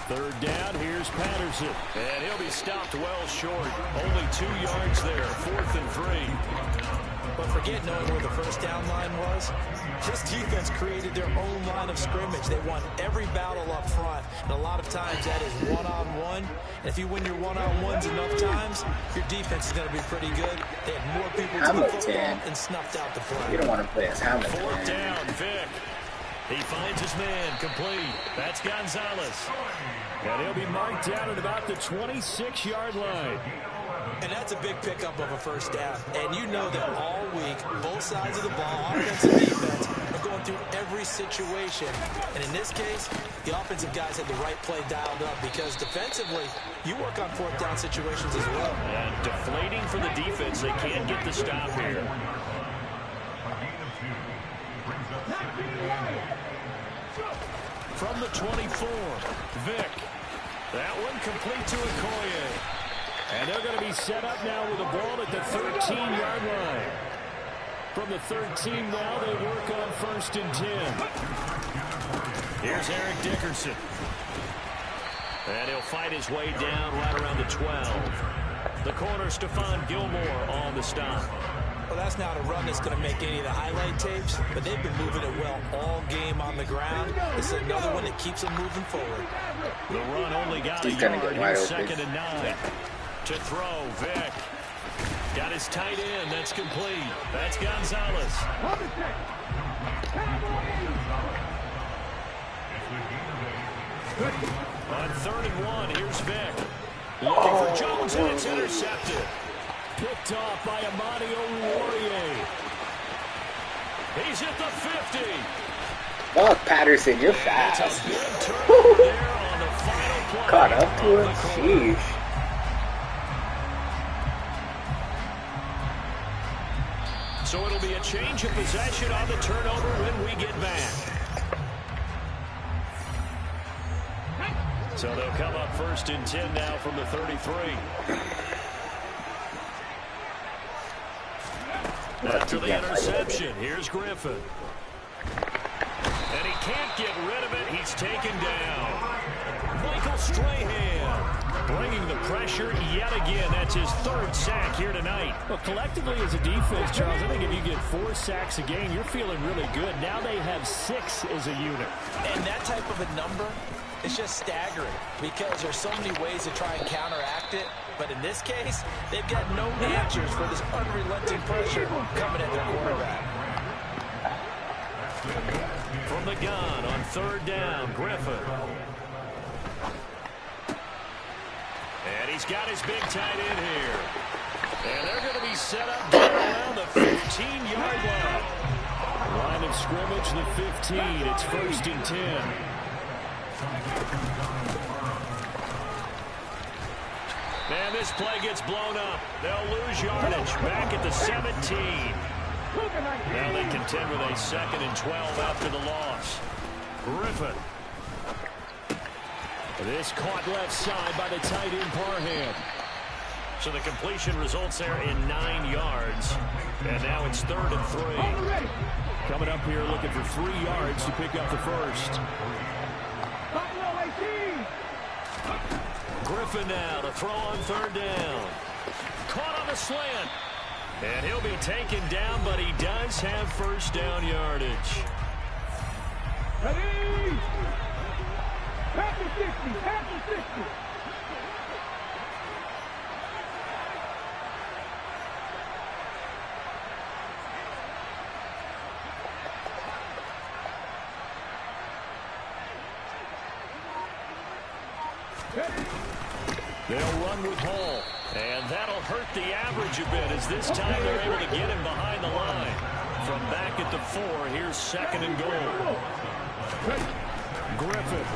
Third down, here's Patterson. And he'll be stopped well short. Only 2 yards there, 4th and 3. But forget knowing where the first down line was. This defense created their own line of scrimmage. They won every battle up front. And a lot of times that is one-on-one. And if you win your one-on-ones enough times, your defense is going to be pretty good. They had more people to the football and snuffed out the play. You don't want to play as Hamilton. 4th down, Vic. He finds his man, complete. That's Gonzalez. And he'll be marked down at about the 26-yard line. And that's a big pickup of a first down. And you know that all week, both sides of the ball, offense and defense, are going through every situation. And in this case, the offensive guys had the right play dialed up because defensively, you work on 4th down situations as well. And deflating for the defense. They can't get the stop here. From the 24, Vic. That one complete to Okoye. And they're going to be set up now with a ball at the 13-yard line. From the 13 now, they work on 1st and 10. Here's Eric Dickerson. And he'll fight his way down right around the 12. The corner, Stephon Gilmore on the stop. Well, that's not a run that's going to make any of the highlight tapes, but they've been moving it well all game on the ground. This is another one that keeps them moving forward. The run only got a yard. Here's 2nd and 9. To throw, Vic. Got his tight end. That's complete. That's Gonzalez. On 3rd and 1, here's Vic. Looking for Jones, and it's intercepted. Picked off by Amadi Oruwariye. He's at the 50. Oh, Patterson, you're fast. Caught up to him. Sheesh. So it'll be a change of possession on the turnover when we get back. So they'll come up 1st and 10 now from the 33. After the interception, here's Griffin. And he can't get rid of it. He's taken down. Michael Strahan bringing the pressure yet again. That's his 3rd sack here tonight. Well, collectively as a defense, Charles, I think if you get 4 sacks a game, you're feeling really good. Now they have 6 as a unit. And that type of a number, it's just staggering because there's so many ways to try and counteract it. But in this case, they've got no answers for this unrelenting pressure coming at their quarterback. From the gun on 3rd down, Griffin. And he's got his big tight end here. And they're going to be set up around the 15-yard line. Line of scrimmage, the 15. It's 1st and 10. And this play gets blown up. They'll lose yardage. Back at the 17. Now they contend with a 2nd and 12 after the loss. Griffin. This caught left side by the tight end Parham. So the completion results there in 9 yards. And now it's 3rd and 3. Coming up here looking for 3 yards to pick up the first. Griffin now to throw on 3rd down. Caught on the slant. And he'll be taken down, but he does have 1st down yardage. Ready? Back to 60. Back to 60. They'll run with Hall, and that'll hurt the average a bit as this time they're able to get him behind the line. From back at the 4, here's 2nd and goal. Griffin.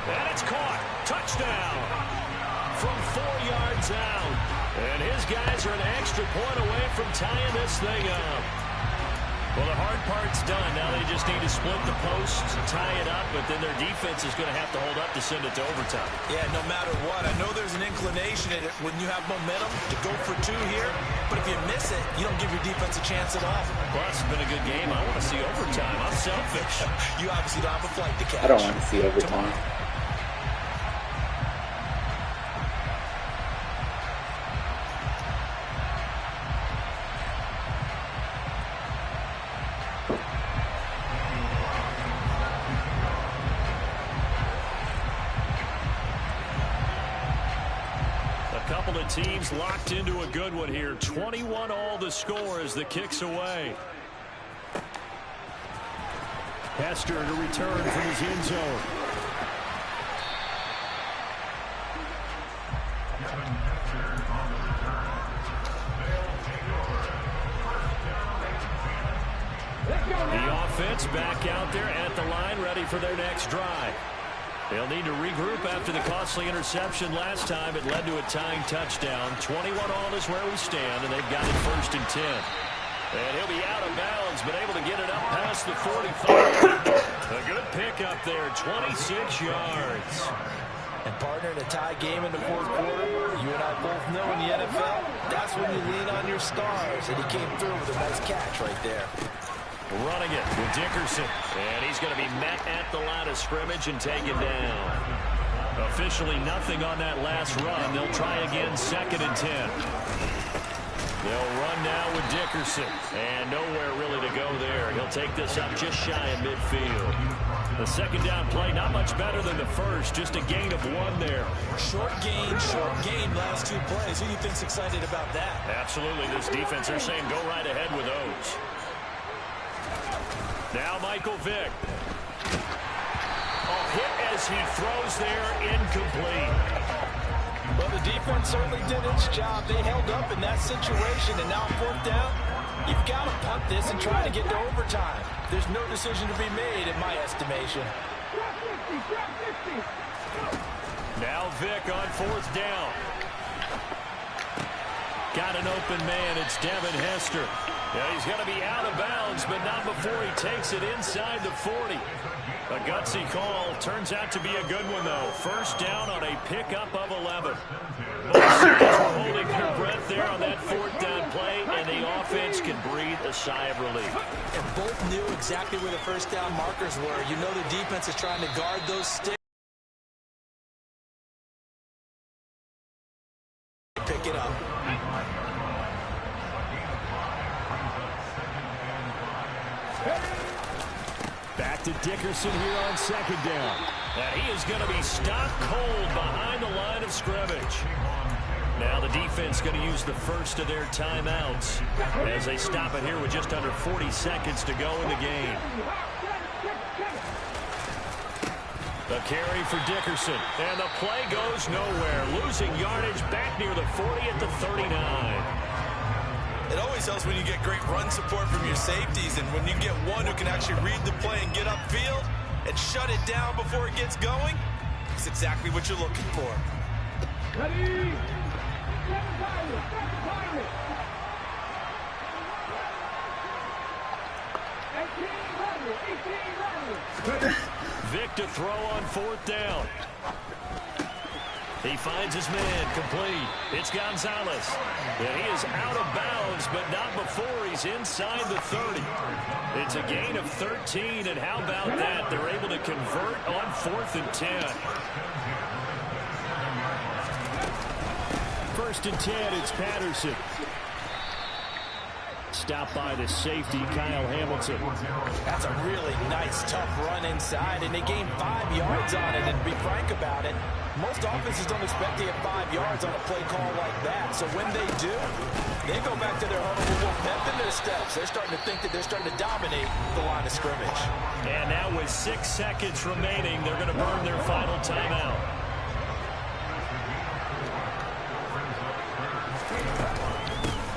And it's caught. Touchdown. From 4 yards out. And his guys are an extra point away from tying this thing up. Well, the hard part's done. Now they just need to split the post, tie it up, but then their defense is going to have to hold up to send it to overtime. Yeah, no matter what. I know there's an inclination in it when you have momentum to go for 2 here, but if you miss it, you don't give your defense a chance at all. Plus, it's been a good game. I want to see overtime. I'm selfish. You obviously don't have a flight to catch. I don't want to see overtime. Teams locked into a good one here. 21 all the score as the kick's away. Hester to return from his end zone. The offense back out there at the line, ready for their next drive. They'll need to regroup after the costly interception last time. It led to a tying touchdown. 21 all is where we stand, and they've got it 1st and 10. And he'll be out of bounds, but able to get it up past the 45. A good pickup there, 26 yards. And partner, in a tie game in the 4th quarter, you and I both know in the NFL, that's when you lean on your stars. And he came through with a nice catch right there. Running it with Dickerson. And he's going to be met at the line of scrimmage and taken down. Officially nothing on that last run. They'll try again 2nd and 10. They'll run now with Dickerson. And nowhere really to go there. He'll take this up just shy of midfield. The 2nd down play, not much better than the first. Just a gain of 1 there. Short gain, last 2 plays. Who do you think's excited about that? Absolutely. This defense, they're saying go right ahead with those. Now Michael Vick. Hit as he throws there, incomplete. Well, the defense certainly did its job. They held up in that situation, and now 4th down, you've got to punt this and try to get to overtime. There's no decision to be made in my estimation. Now Vick on 4th down. Got an open man. It's Devin Hester. Yeah, he's going to be out of bounds, but not before he takes it inside the 40. A gutsy call. Turns out to be a good one, though. 1st down on a pickup of 11. Both sides were holding their breath there on that 4th down play, and the offense can breathe a sigh of relief. And both knew exactly where the 1st down markers were. You know the defense is trying to guard those sticks. Pick it up. Back to Dickerson here on 2nd down. And he is going to be stopped cold behind the line of scrimmage. Now the defense going to use the first of their timeouts as they stop it here with just under 40 seconds to go in the game. The carry for Dickerson. And the play goes nowhere. Losing yardage back near the 40 at the 39. It always helps when you get great run support from your safeties, and when you get one who can actually read the play and get upfield and shut it down before it gets going, it's exactly what you're looking for. Ready? Seven Pirates. Seven Pirates. 18 Vic to throw on fourth down. He finds his man complete. It's Gonzalez. And he is out of bounds, but not before he's inside the 30. It's a gain of 13, and how about that? They're able to convert on 4th and 10. 1st and 10, it's Patterson. Stopped by the safety, Kyle Hamilton. That's a really nice, tough run inside, and they gained 5 yards on it. And to be frank about it, most offenses don't expect to get 5 yards on a play call like that. So when they do, they go back to their huddle with pep in their steps. They're starting to think that they're starting to dominate the line of scrimmage. And now with 6 seconds remaining, they're going to burn their final timeout.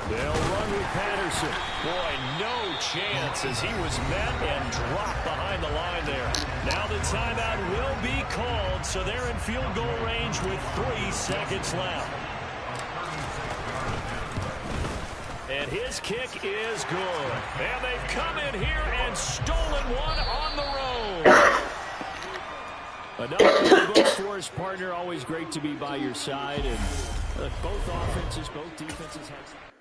They'll run with Patterson. Boy, no chance as he was met and dropped behind the line there. Now the timeout will be called, so they're in field goal range with 3 seconds left. And his kick is good. And they've come in here and stolen one on the road. Another in the books for his partner. Always great to be by your side. And look, both offenses, both defenses have...